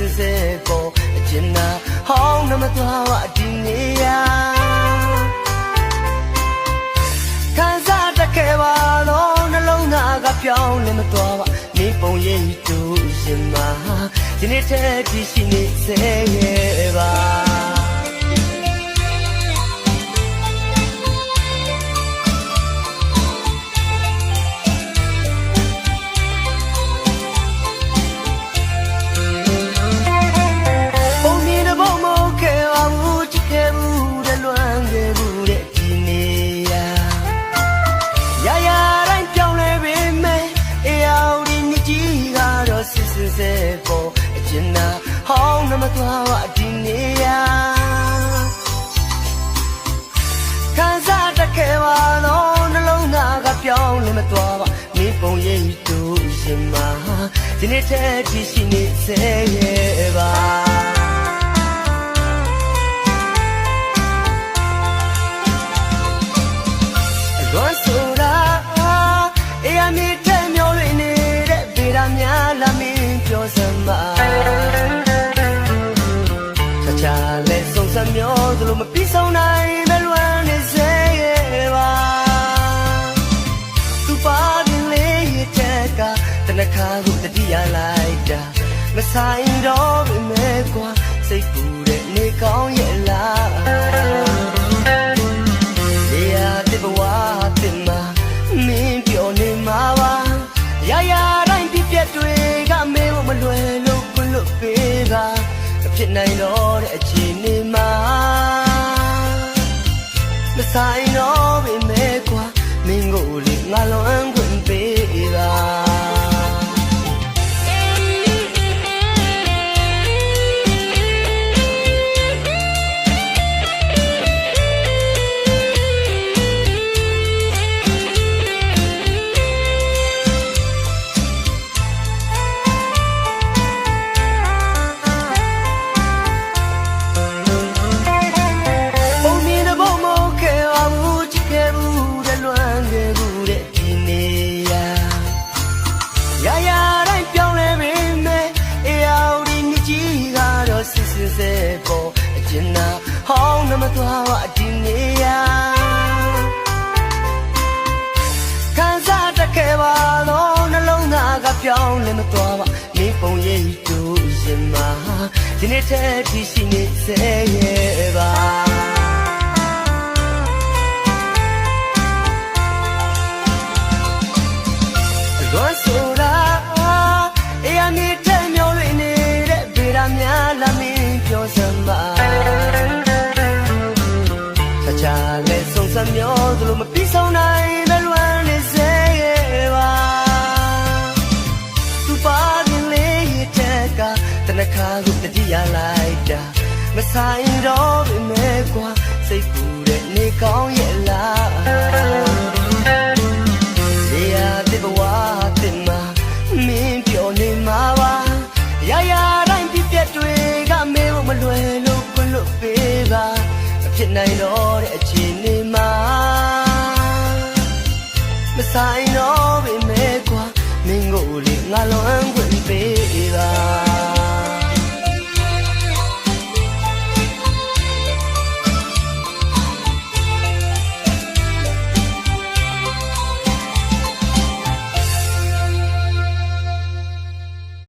se po jinna hong na ma twa wa di ne ya kan sa ta ke ba lo na long na ga pyaung le ma twa wa ni pong ye tu yin ma di ne the ti shi ni se ye ba se po jinna hong na ma twa wa di ne ya kan sa ta ke wa lo na long na ga pyaung le ma twa wa ni pong ye tu yin ma di ne the ti shi ni se ye ba lo so la e ya mi the myo lwe ne de be da mya la miပြောစမ်းပါချာလဲဆုံးစမျောသလိုမပြီးဆုံးနိုင်မလွမ်းနေစေရဲ့ပါသူပါရင်လေးရဲ့ချက်ကတနခါကိုတတိယလိုက်တာမဆိုင်တော့ပြီမဲကွာစိတ်ပူတဲ့နေကောင်းရဲ့လားနေရာတဲ့ဘဝတင်မှာမင်းပြောနေမှာပါရရတိုင်းပြပြတွေကမေမလွယ်လို့ခွလို့ပေးပါမဖြစ်နိုင်တော့တဲ့အချိန်နေမှာမဆိုင်တော့ပြီမဲကွာမင်းကိုလေငါလွန်ခွင့်ပေးပါse po jinna hong na ma twa wa di ne ya kan sa ta ke ba lo na long na ga pyaung le ma twa wa ni pong ye tu yin ma di ne the ti shi ni se ye ba lo so la e ya ni the myo lwe ne de be da mya la miပြောစမ်းပါချာလဲဆုံးစမျောသလိုမပြီးဆုံးနိုင်မလွမ်းနေစေရဲ့ပါသူပါရင်လေးရဲ့ချက်ကတနခါကိုတတိယလိုက်တာမဆိုင်တော့ပြီမဲကွာစိတ်ပူတဲ့နေကောင်းရဲ့လားနေရာတဲ့ဘဝတင်မှာမင်းပြောနေမှာပါရရတိုင်းပြပြတွေကမေမလွယ်လို့ခွလို့ပေးပါမဖြစ်နိုင်တော့တဲ့အချိန်နေမှာမဆိုင်တော့ပြီမဲကွာမင်းကိုလေငါလွန်ခွင့်ပေးပါ